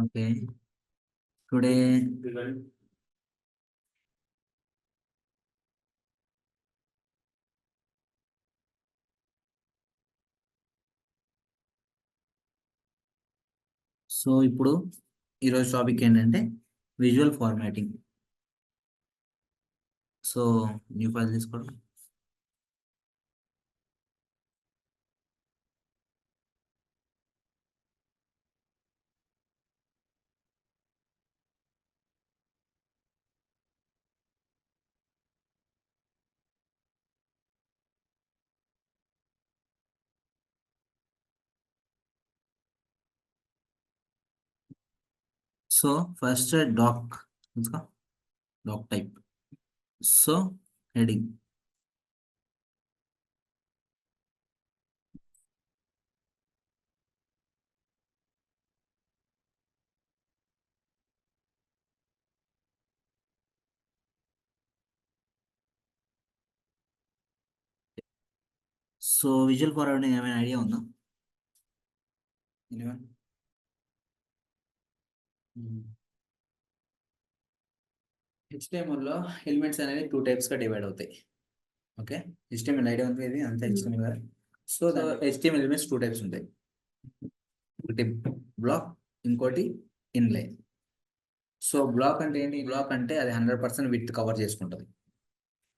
Okay. Today, ఇప్పుడు ఈరోజు topic ఏంటంటే visual formatting. So new file తీసుకోండి. So first doc doc type. So heading. So visual formatting ఏమైనా idea ఉందా? హెచ్టిఎంఎల్లో ఎలిమెంట్స్ అనేవి 2 టైప్స్గా డివైడ్ అవుతాయి. ఓకే, హెచ్టిఎంఎల్ ఐడియా ఉంది, ఇది అంతా HTML. So HTML elements 2 types ఉంటాయి. ఒకటి బ్లాక్, ఇంకోటి ఇన్లైన్. సో బ్లాక్ అంటే ఏంటి? బ్లాక్ అంటే అది 100% విత్ కవర్ చేసుకుంటుంది.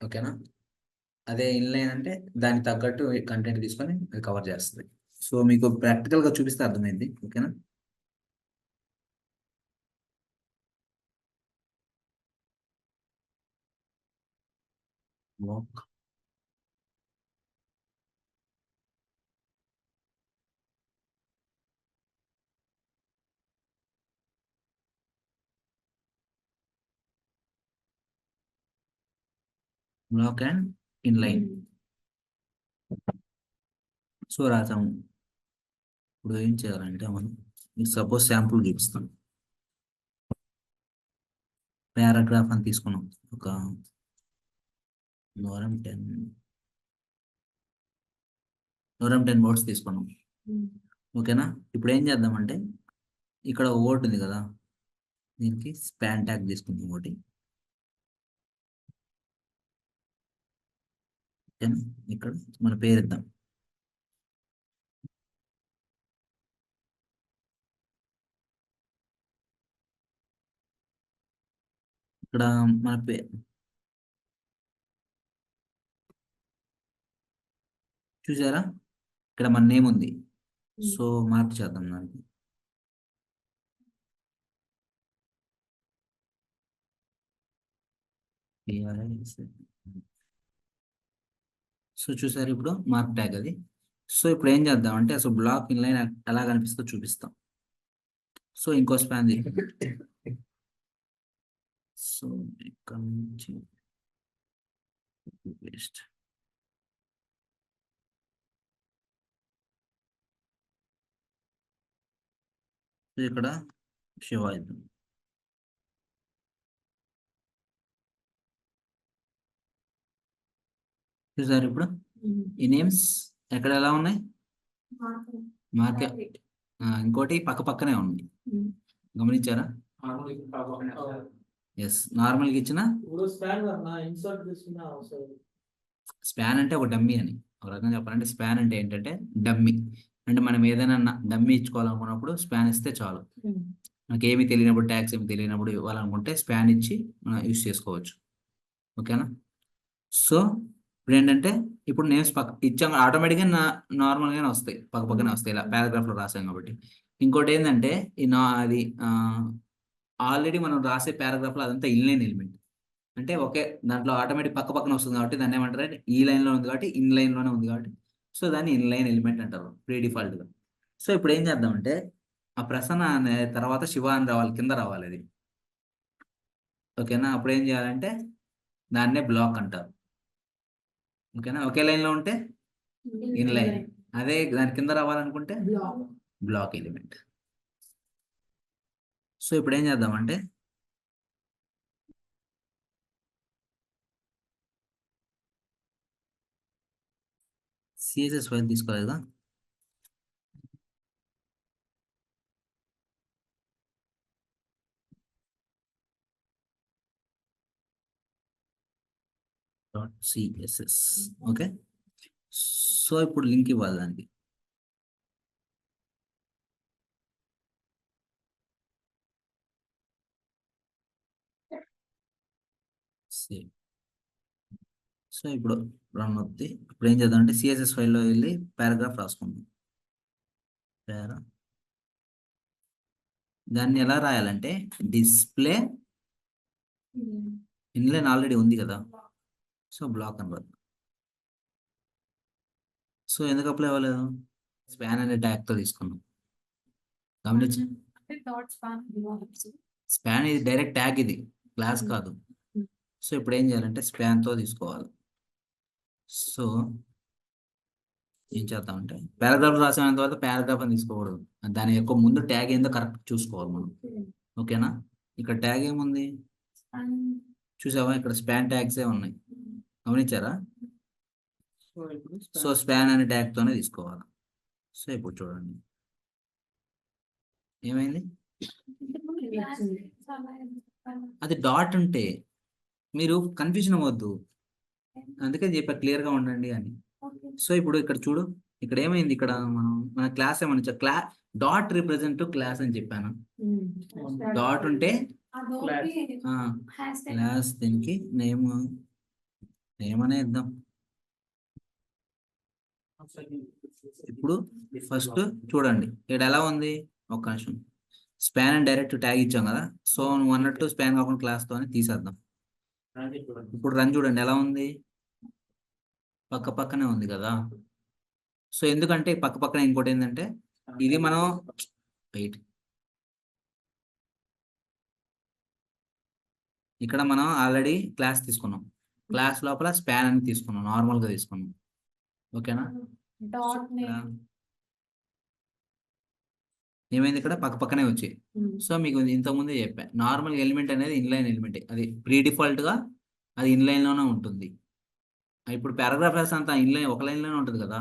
ఓకేనా? అదే ఇన్లైన్ అంటే దానికి తగ్గట్టు కంటెంట్ తీసుకొని అది కవర్ చేస్తుంది. సో మీకు ప్రాక్టికల్గా చూపిస్తే అర్థమైంది. ఓకేనా? Block, block and inline. So రాసాము. ఇప్పుడు ఏం చేయాలంటే మనం సపోజ్ శాంపుల్ చూపిస్తాం. పారాగ్రాఫ్ అని తీసుకున్నాం. ఒక నోరం 10 వర్డ్స్ తీసుకున్నాం. ఓకేనా? ఇప్పుడు ఏం చేద్దామంటే ఇక్కడ వర్డ్ ఉంది కదా, దీనికి స్పాన్ ట్యాగ్ తీసుకుందాం ఒకటి. ఓకేనా? ఇక్కడ మన పేరు ఇద్దాం. ఇక్కడ మన చూసారా, ఇక్కడ మన నేమ్ ఉంది. సో మార్క్ చేద్దాం దానికి. సో చూసారు, ఇప్పుడు మార్క్ ట్యాగ్ అది. సో ఇప్పుడు ఏం చేద్దాం అంటే అసలు బ్లాక్ ఇన్లైన్ ఎలా కనిపిస్తుందో చూపిస్తాం. సో ఇంకో స్పాన్ సో ఇక్కడ నుంచి పేస్ట్. ఇక్కడ శివ ఇద్దాం. చూసారు ఇప్పుడు ఈ నేమ్స్ ఎక్కడ ఎలా ఉన్నాయి? మార్కెట్. ఇంకోటి పక్క పక్కనే ఉంది, గమనించారా? ఎస్, నార్మల్గా ఇచ్చిన స్పాన్ అంటే ఒక డమ్మీ అని. ఒక రకంగా చెప్పాలంటే స్పాన్ అంటే ఏంటంటే డమ్మీ. అంటే మనం ఏదైనా డమ్మీ ఇచ్చుకోవాలనుకున్నప్పుడు స్పాన్ ఇస్తే చాలు. మనకి ఏమి తెలియనప్పుడు, ట్యాక్స్ ఏమి తెలియనప్పుడు ఇవ్వాలనుకుంటే స్పాన్ ఇచ్చి మనం యూస్ చేసుకోవచ్చు. ఓకేనా? సో ఇప్పుడు ఏంటంటే ఇప్పుడు నేమ్స్ పక్క ఇచ్చాం, ఆటోమేటిక్గా నార్మల్గానే వస్తాయి, పక్క పక్కనే వస్తాయి, ఇలా పారాగ్రాఫ్లో రాసాం కాబట్టి. ఇంకోటి ఏంటంటే అది ఆల్రెడీ మనం రాసే పారాగ్రాఫ్లో అదంతా ఇన్లైన్ ఎలిమెంట్. అంటే ఒకే దాంట్లో ఆటోమేటిక్ పక్క పక్కన వస్తుంది కాబట్టి దాన్ని ఏమంటారు? ఈ లైన్లో ఉంది కాబట్టి ఇన్ లైన్లోనే ఉంది కాబట్టి సో దాన్ని ఇన్లైన్ ఎలిమెంట్ అంటారు ప్రీ డిఫాల్ట్గా. సో ఇప్పుడు ఏం చేద్దామంటే ఆ ప్రసన్న అనే తర్వాత శివ అని రావాలి, కింద రావాలి అది. ఓకేనా? అప్పుడు ఏం చేయాలంటే దాన్నే బ్లాక్ అంటారు. ఓకేనా? ఒకే లైన్లో ఉంటే ఇన్ లైన్, అదే దాని కింద రావాలనుకుంటే బ్లాక్ ఎలిమెంట్. సో ఇప్పుడు ఏం చేద్దామంటే CSS ఫైల్ తీసుకోలేదా? Dot CSS. ఓకే, సో ఇప్పుడు లింక్ ఇవ్వాలి దానికి. సేవ్. సో ఇప్పుడు రన్ అవుద్ది. ఇప్పుడు ఏం చేద్దాం అంటే సిఎస్ఎస్ ఫైల్లో వెళ్ళి పారాగ్రాఫ్ రాసుకుందాం. పారా, దాన్ని ఎలా రాయాలంటే డిస్ప్లే ఇన్లైన్ ఆల్రెడీ ఉంది కదా, సో బ్లాక్ అని రాదు. సో ఎందుకు అప్లై అవ్వలేదు? స్పాన్ అనే ట్యాగ్తో తీసుకున్నాం. గమనించి, స్పాన్ ఇది డైరెక్ట్ ట్యాగ్, ఇది క్లాస్ కాదు. సో ఇప్పుడు ఏం చేయాలంటే స్పాన్తో తీసుకోవాలి. సో ఏం చేద్దామంటే పారాగ్రాఫ్ రాసిన తర్వాత పారాగ్రాఫ్ అని తీసుకోకూడదు, దాని యొక్క ముందు ట్యాగ్ ఏందో కరెక్ట్ చూసుకోవాలి మనం. ఓకేనా? ఇక్కడ ట్యాగ్ ఏముంది చూసావా? ఇక్కడ స్పాన్ ట్యాగ్సే ఉన్నాయి, గమనించారా? సో స్పాన్ అనే ట్యాగ్తోనే తీసుకోవాలి. సో ఇప్పుడు చూడండి ఏమైంది. అది డాట్ ఉంటే మీరు కన్ఫ్యూజన్ అవ్వద్దు, అందుకే చెప్పా క్లియర్గా ఉండండి అని. సో ఇప్పుడు ఇక్కడ చూడు, ఇక్కడ ఏమైంది, ఇక్కడ మన క్లాస్ ఏమని డాట్ రిప్రజెంట్ క్లాస్ అని చెప్పాను. డాట్ ఉంటే క్లాస్, దీనికి నేమ్ అనే ఇద్దాం. ఇప్పుడు ఫస్ట్ చూడండి ఇక్కడ ఎలా ఉంది, ఒక్క నిమిషం. స్పాన్ అని డైరెక్ట్ ట్యాగ్ ఇచ్చాం కదా, సో నువ్వు అన్నట్టు స్పాన్ కాకుండా క్లాస్ తో తీసేద్దాం. ఇప్పుడు రన్ చూడండి ఎలా ఉంది, పక్క పక్కనే ఉంది కదా. సో ఎందుకంటే పక్క పక్కనే, ఇంకోటి ఏంటంటే ఇది మనం వెయిట్, ఇక్కడ మనం ఆల్రెడీ క్లాస్ తీసుకున్నాం, క్లాస్ లోపల స్పాన్ అని తీసుకున్నాం, నార్మల్ గా తీసుకున్నాం. ఓకేనా? ఏమైంది, ఇక్కడ పక్క పక్కనే వచ్చాయి. సో మీకు ఇంతకుముందే చెప్పా, నార్మల్ ఎలిమెంట్ అనేది ఇన్లైన్ ఎలిమెంట్, అది ప్రీ డిఫాల్ట్ గా అది ఇన్లైన్ లోనే ఉంటుంది. ఇప్పుడు పారాగ్రాఫ్ రాస్తే అంతా ఇన్లైన్ ఒక లైన్ లోనే ఉంటుంది కదా.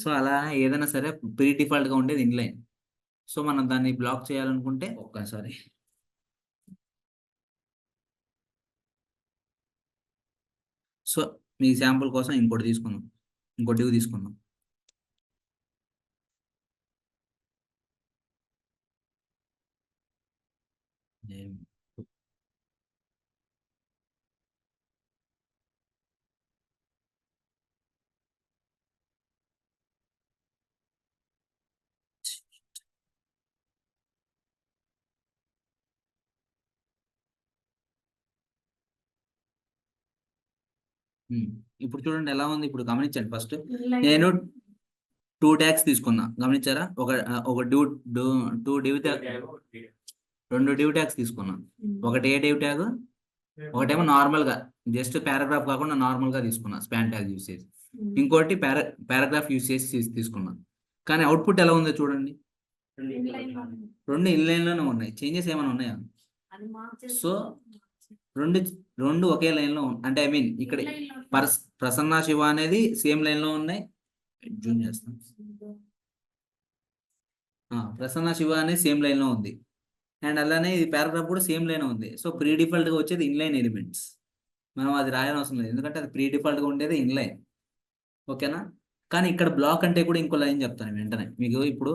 సో అలా ఏదైనా సరే ప్రీ డిఫాల్ట్ గా ఉండేది ఇన్లైన్. సో మనం దాన్ని బ్లాక్ చేయాలనుకుంటే ఒక్కసారి సో మీ శాంపుల్ కోసం ఇంకోటి తీసుకుందాం, ఇంకోటి తీసుకుందాం. ఇప్పుడు చూడండి ఎలా ఉంది, ఇప్పుడు గమనించండి. ఫస్ట్ నేను 2 ట్యాగ్స్ తీసుకున్నా, గమనించారా? ఒక two div tag, 2 div tags తీసుకున్నా. ఒకటి ఏ డివ్ ట్యాగ్, ఒకటేమో నార్మల్ గా జస్ట్ పారాగ్రాఫ్ కాకుండా నార్మల్ గా తీసుకున్నా స్పాన్ ట్యాగ్ యూస్ చేసి, ఇంకోటి పారాగ్రాఫ్ యూస్ చేసి తీసుకున్నా. కానీ అవుట్పుట్ ఎలా ఉందో చూడండి, 2 ఇన్లైన్ లోనే ఉన్నాయి. చేంజెస్ ఏమైనా ఉన్నాయా? సో రెండు రెండు ఒకే లైన్ లో అంటే ఐ మీన్ ఇక్కడ ప్రసన్న శివ అనేది సేమ్ లైన్ లో ఉన్నాయి. జూమ్ చేస్తాం. ప్రసన్న శివ అనేది సేమ్ లైన్ లో ఉంది, అండ్ అలానే ఇది పారాగ్రాఫ్ కూడా సేమ్ లైన్ ఉంది. సో ప్రీ డిఫాల్ట్ గా వచ్చేది ఇన్లైన్ ఎలిమెంట్స్, మనం అది రాయని అవసరం లేదు, ఎందుకంటే అది ప్రీ డిఫాల్ట్ గా ఉండేది ఇన్లైన్. ఓకేనా? కానీ ఇక్కడ బ్లాక్ అంటే కూడా ఇంకో లైన్ చెప్తాను వెంటనే మీకు. ఇప్పుడు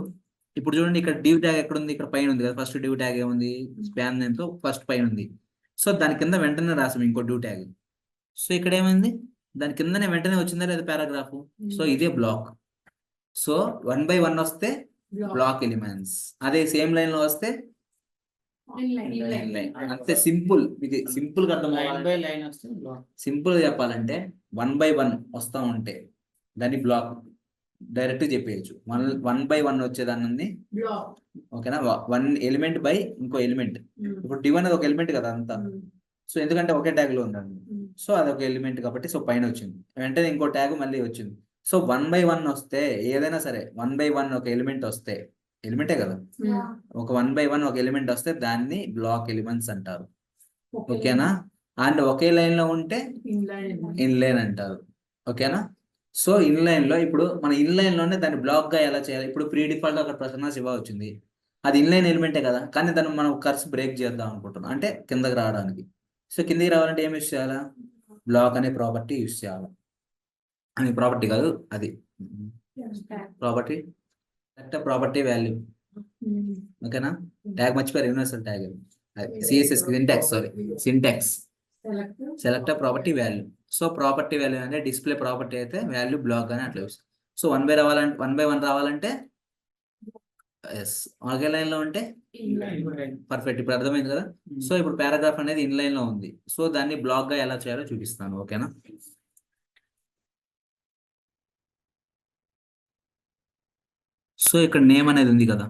చూడండి, ఇక్కడ డివ్ ట్యాగ్ ఎక్కడ ఉంది, ఇక్కడ పైన ఉంది కదా. ఫస్ట్ డివ్ ట్యాగ్ ఏముంది, స్పాన్ నేమ్ తో ఫస్ట్ పైన ఉంది. సో దాని కింద వెంటనే రాసాం ఇంకో డివ్ ట్యాగ్. సో ఇక్కడ ఏమైంది, దాని కిందనే వెంటనే వచ్చిందా లేదా పారాగ్రాఫ్. సో ఇదే బ్లాక్. సో 1 by 1 వస్తే బ్లాక్ ఎలిమెంట్స్, అదే సేమ్ లైన్ లో వస్తే అంతే. సింపుల్, ఇది సింపుల్ గా అర్థం. సింపుల్ గా చెప్పాలంటే 1 by 1 వస్తా ఉంటే దాన్ని బ్లాక్ డైరెక్ట్ చెప్పేయచ్చు. 1 by 1 వచ్చేదాన్ని, ఓకేనా? 1 ఎలిమెంట్ బై ఇంకో ఎలిమెంట్. ఇప్పుడు డివ్ అనేది ఒక ఎలిమెంట్ కదా అంతా. సో ఎందుకంటే ఒకే ట్యాగ్ లో ఉందండి, సో అది ఒక ఎలిమెంట్ కాబట్టి సో పైన వచ్చింది, వెంటనే ఇంకో ట్యాగ్ మళ్ళీ వచ్చింది. సో 1 by 1 వస్తే ఏదైనా సరే 1 by 1 ఒక ఎలిమెంట్ వస్తే, ఎలిమెంటే కదా, ఒక 1 by 1 ఒక ఎలిమెంట్ వస్తే దాన్ని బ్లాక్ ఎలిమెంట్స్ అంటారు. ఓకేనా? అండ్ ఒకే లైన్ లో ఉంటే ఇన్లైన్ అంటారు. ఓకేనా? సో ఇన్లైన్ లో ఇప్పుడు మన ఇన్లైన్ లోనే దాన్ని బ్లాక్ గా ఎలా చేయాలి? ఇప్పుడు ప్రీ డిఫాల్ట్ అక్కడ ప్రసన్న శివ వచ్చింది, అది ఇన్లైన్ ఎలిమెంటే కదా, కానీ దాన్ని మనం కర్స్ బ్రేక్ చేద్దాం అనుకుంటున్నాం, అంటే కిందకి రావడానికి. సో కిందకి రావాలంటే ఏం యూస్ చేయాలా? బ్లాక్ అనే ప్రాపర్టీ యూస్ చేయాలి. అని ప్రాపర్టీ కాదు అది ప్రాపర్టీ ప్రాపర్టీ వాల్యూ. ఓకేనా? ట్యాగ్ మర్చిపోయారు, universal tag. CSS syntax, sorry syntax. Select property value. So property value అంటే డిస్ప్లే ప్రాపర్టీ అయితే వాల్యూ బ్లాక్ అని అట్లా యూస్. సో 1/1 రావాలంటే ఎస్, ఒకే లైన్ లో ఉంటే పర్ఫెక్ట్. ఇప్పుడు అర్థమైంది కదా. సో ఇప్పుడు పారాగ్రాఫ్ అనేది ఇన్ లైన్ లో ఉంది. సో దాన్ని బ్లాక్ గా ఎలా చేయాలో చూపిస్తాను. ఓకేనా? సో ఇక్కడ నేమ్ అనేది ఉంది కదా,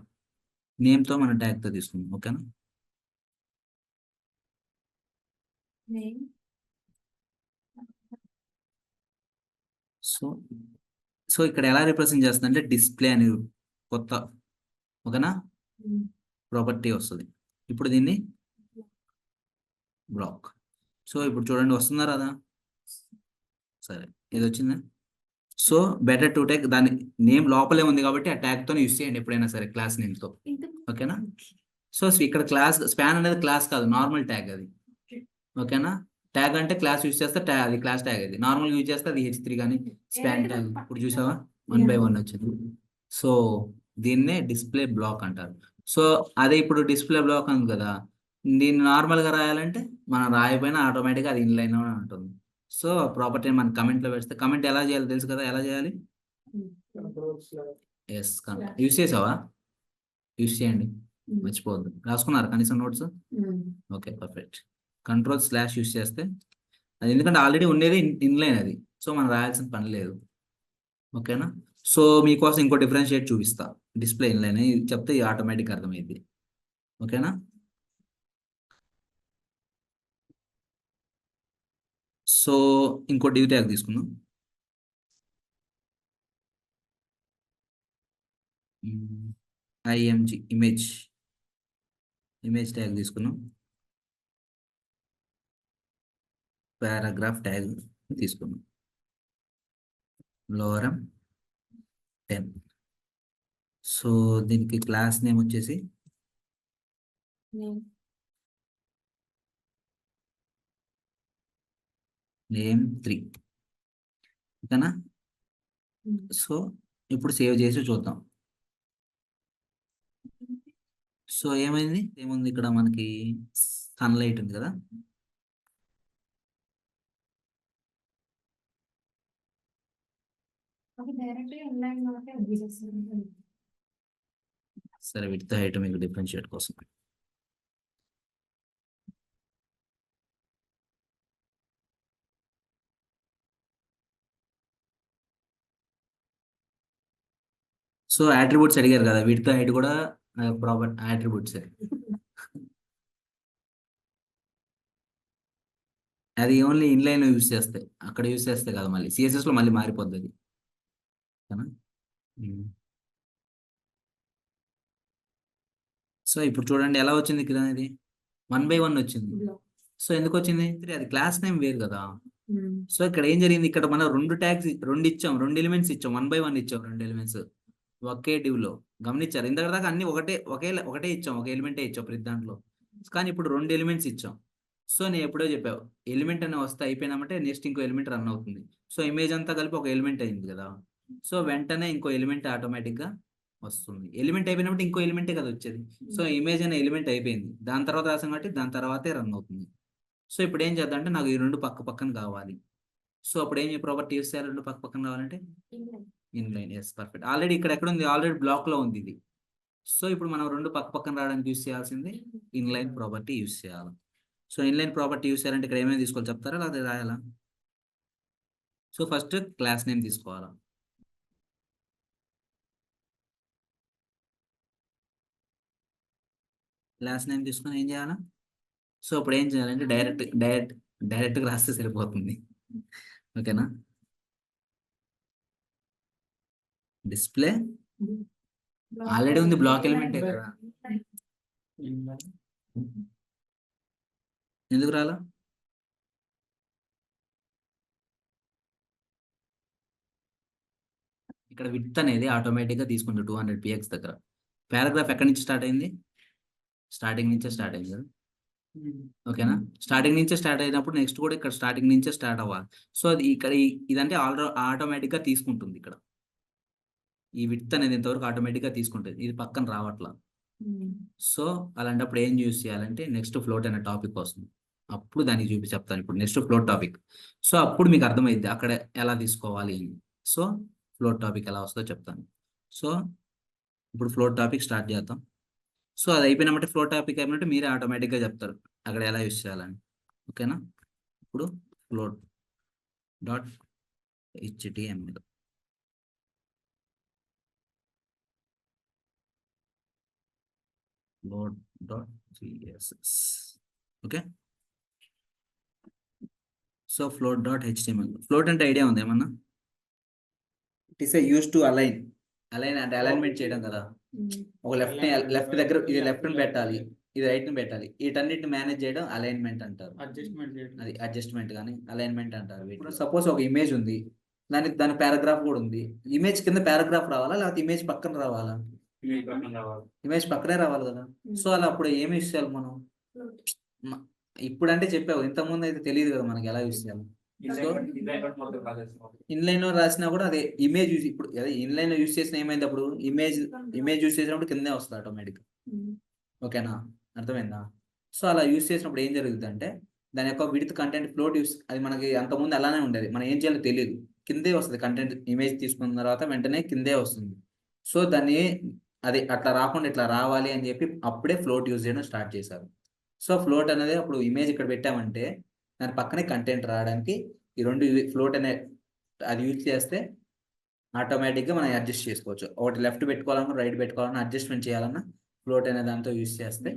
నేమ్ తో మనం ట్యాగ్ తో తీసుకుందాం. ఓకేనా? సో సో ఇక్కడ ఎలా రిప్రజెంట్ చేస్తుంది అంటే డిస్ప్లే అని కొత్త, ఓకేనా, ప్రాపర్టీ వస్తుంది. ఇప్పుడు దీన్ని బ్లాక్. సో ఇప్పుడు చూడండి వస్తుందా రాదా? సరే, ఇది వచ్చిందా? సో బెటర్ టు టేక్ దాని నేమ్ లోపలే ఉంది కాబట్టి ఆ ట్యాగ్ తో యూస్ చేయండి ఎప్పుడైనా సరే, క్లాస్ నేమ్ తో. ఓకేనా? సో ఇక్కడ క్లాస్ స్పాన్ అనేది క్లాస్ కాదు, నార్మల్ ట్యాగ్ అది. ఓకేనా? ట్యాగ్ అంటే క్లాస్ యూస్ చేస్తే ట్యాగ్, అది క్లాస్ ట్యాగ్. అది నార్మల్ యూజ్ చేస్తే అది H3 కానీ స్పాన్ ట్యాగ్. ఇప్పుడు చూసావా 1/1 వచ్చింది. సో దీన్నే డిస్ప్లే బ్లాక్ అంటారు. సో అదే ఇప్పుడు డిస్ప్లే బ్లాక్ ఉంది కదా, దీన్ని నార్మల్ గా రాయాలంటే మనం రాయకపోయినా ఆటోమేటిక్గా అది ఇన్లైన్ ఉంటుంది. సో ప్రాపర్టీ మనం కమెంట్ లో పెడితే, కమెంట్ ఎలా చేయాలి తెలుసు కదా, ఎలా చేయాలి? ఎస్, యూస్ చేసావా? యూస్ చేయండి, మర్చిపోవద్దు. రాసుకున్నారు కనీసం notes? Okay, perfect. Control/ use చేస్తే అది, ఎందుకంటే ఆల్రెడీ ఉండేది ఇన్లైన్ అది, సో మనం రాయాల్సిన పని లేదు. ఓకేనా? సో మీకోసం ఇంకో డిఫరెన్షియేట్ చూపిస్తా. డిస్ప్లే ఇన్లైన్ ఇది చెప్తే ఆటోమేటిక్ అర్థమైంది. ఓకేనా? సో ఇంకో డివ్ ట్యాగ్ తీసుకుందాం. IMG ఇమేజ్ ట్యాగ్ తీసుకున్నాం. పారాగ్రాఫ్ ట్యాగ్ తీసుకున్నాం. లోరం 10. సో దీనికి క్లాస్ నేమ్ వచ్చేసి name3. ఓకేనా? సో ఇప్పుడు సేవ్ చేసి చూద్దాం. సో ఏమైంది, ఏముంది ఇక్కడ మనకి సన్లైట్ ఉంది కదా. సరే, విత్ హైట్ మీకు డిఫరెన్షియేట్ కోసం. సో అట్రిబ్యూట్స్ అడిగారు కదా, విత్ హైట్ కూడా ప్రాపర్ అట్రిబ్యూట్స్. అది ఓన్లీ ఇన్లైన్ యూస్ చేస్తే, అక్కడ యూస్ చేస్తే కదా, మళ్ళీ సిఎస్ఎస్ లో మళ్ళీ మారిపోద్ది అది. ఓకేనా? సో ఇప్పుడు చూడండి ఎలా వచ్చింది ఇక్కడ, అనేది 1/1 వచ్చింది. సో ఎందుకు వచ్చింది? అది క్లాస్ నేమ్ వేరు కదా. సో ఇక్కడ ఏం జరిగింది, ఇక్కడ మనం రెండు ట్యాగ్స్ రెండు ఇచ్చాం, రెండు ఎలిమెంట్స్ ఇచ్చాం, 1/1 ఇచ్చాం, రెండు ఎలిమెంట్స్ ఒకే డివ్ లో. గమనించారు? ఇంతకు దాకా అన్ని ఒకటే ఇచ్చాం, ఒక ఎలిమెంటే ఇచ్చాం ప్రతి దాంట్లో. కానీ ఇప్పుడు రెండు ఎలిమెంట్స్ ఇచ్చాం. సో నేను ఎప్పుడో చెప్పావు, ఎలిమెంట్ అనే వస్తే అయిపోయినామంటే నెక్స్ట్ ఇంకో ఎలిమెంట్ రన్ అవుతుంది. సో ఇమేజ్ అంతా కలిపి ఒక ఎలిమెంట్ అయింది కదా. సో వెంటనే ఇంకో ఎలిమెంట్ ఆటోమేటిక్ గా వస్తుంది. ఎలిమెంట్ అయిపోయినప్పుడు ఇంకో ఎలిమెంటే కదా వచ్చేది. సో ఇమేజ్ అనే ఎలిమెంట్ అయిపోయింది, దాని తర్వాత రాసాం కాబట్టి దాని తర్వాతే రన్ అవుతుంది. సో ఇప్పుడు ఏం చేద్దాం అంటే, నాకు ఈ రెండు పక్క పక్కన కావాలి. సో అప్పుడు ఏం ప్రాపర్టీ యూస్ చేయాలి, రెండు పక్క పక్కన కావాలంటే ఇన్లైన్. Yes, perfect. ఆల్రెడీ ఇక్కడ ఎక్కడ ఉంది, ఆల్రెడీ బ్లాక్ లో ఉంది ఇది. సో ఇప్పుడు మనం రెండు పక్క పక్కన రావడానికి యూస్ చేయాల్సింది ఇన్లైన్ ప్రాపర్టీ యూస్ చేయాలి. సో ఇన్లైన్ ప్రాపర్టీ యూస్ చేయాలంటే ఇక్కడ ఏమైనా తీసుకోవాలి చెప్తారా, లేదా రాయాలా? సో ఫస్ట్ క్లాస్ నేమ్ తీసుకోవాలా. క్లాస్ నేమ్ తీసుకొని ఏం చేయాలా? సో ఇప్పుడు ఏం చేయాలంటే డైరెక్ట్గా రాస్తే సరిపోతుంది. ఓకేనా? డిస్ప్లే ఆల్రెడీ ఉంది, బ్లాక్ ఎలిమెంటే కదా. ఎందుకు రాలా? ఇక్కడ విడ్త్ అనేది ఆటోమేటిక్ గా తీసుకుంటుంది 200 px దగ్గర. పారాగ్రాఫ్ ఎక్కడి నుంచి స్టార్ట్ అయింది? స్టార్టింగ్ నుంచే స్టార్ట్ అయింది కదా. ఓకేనా? స్టార్టింగ్ నుంచే స్టార్ట్ అయినప్పుడు నెక్స్ట్ కూడా ఇక్కడ స్టార్టింగ్ నుంచే స్టార్ట్ అవ్వాలి. సో అది ఇక్కడ ఇదంటే ఆటోమేటిక్ గా తీసుకుంటుంది ఇక్కడ. ఈ విడ్త్ అనేది ఇంతవరకు ఆటోమేటిక్ గా తీసుకుంటుంది, ఇది పక్కన రావట్లా. సో అలాంటప్పుడు ఏం యూస్ చేయాలంటే నెక్స్ట్ ఫ్లోట్ అనే టాపిక్ వస్తుంది, అప్పుడు దానికి చెప్తాను. ఇప్పుడు నెక్స్ట్ ఫ్లోట్ టాపిక్. సో అప్పుడు మీకు అర్థమైద్ది అక్కడ ఎలా తీసుకోవాలి అని. సో ఫ్లోట్ టాపిక్ ఎలా వస్తుందో చెప్తాను. సో ఇప్పుడు ఫ్లోట్ టాపిక్ స్టార్ట్ చేద్దాం. సో అది అయిపోయినట్టే, ఫ్లో టాపిక్ అయిపోయినట్టు మీరే ఆటోమేటిక్గా చెప్తారు అక్కడ ఎలా యూస్ చేయాలని. ఓకేనా? ఇప్పుడు float dot HTML, float dot CSS. Okay, so float dot HTML. Float అంటే ఐడియా ఉంది ఏమన్నా? It is use to align. Align అంటే అలైన్మెంట్ చేయడం కదా. ఒక లెఫ్ట్ దగ్గర ఇది లెఫ్ట్ ని పెట్టాలి, ఇది రైట్ ని పెట్టాలి, వీటన్నిటిని మేనేజ్ చేయడం అలైన్మెంట్ అంటారు. అది అడ్జస్ట్మెంట్ కానీ అలైన్మెంట్ అంటారు. ఇప్పుడు సపోజ్ ఒక ఇమేజ్ ఉంది, దాని పారాగ్రాఫ్ కూడా ఉంది. ఇమేజ్ కింద పారాగ్రాఫ్ రావాలా, లేకపోతే ఇమేజ్ పక్కన రావాలా? ఇమేజ్ పక్కనే రావాలి కదా. సో అలా అప్పుడు ఏమి యూస్ చేయాలి మనం? ఇప్పుడు అంటే చెప్పావు, ఇంతకుముందు అయితే తెలియదు కదా మనకి ఎలా యూస్ చేయాలి. ఇన్లైన్ లో రాసినా కూడా అదే ఇమేజ్ యూజ్. ఇప్పుడు అదే ఇన్లైన్ లో యూజ్ చేసిన ఏమైంది అప్పుడు, ఇమేజ్ యూజ్ చేసినప్పుడు కిందే వస్తుంది ఆటోమేటిక్. ఓకేనా? అర్థమైందా? సో అలా యూజ్ చేసినప్పుడు ఏం జరుగుతుంది అంటే దాని యొక్క విడ్త్ కంటెంట్ ఫ్లోట్ యూస్, అది మనకి అంతకుముందు అలానే ఉండేది, మనం ఏం చేయాలో తెలియదు, కిందే వస్తుంది కంటెంట్. ఇమేజ్ తీసుకున్న తర్వాత వెంటనే కిందే వస్తుంది. సో దాన్ని అది అట్లా రాకుండా ఇట్లా రావాలి అని చెప్పి అప్పుడే ఫ్లోట్ యూజ్ చేయడం స్టార్ట్ చేశారు. సో ఫ్లోట్ అనేది అప్పుడు ఇమేజ్ ఇక్కడ పెట్టామంటే దాని పక్కనే కంటెంట్ రావడానికి ఈ రెండు ఫ్లోట్ అనే అది యూజ్ చేస్తే ఆటోమేటిక్గా మనం అడ్జస్ట్ చేసుకోవచ్చు. ఒకటి లెఫ్ట్ పెట్టుకోవాలన్నా రైట్ పెట్టుకోవాలన్నా అడ్జస్ట్మెంట్ చేయాలన్నా ఫ్లోట్ అనే దాంతో యూజ్ చేస్తే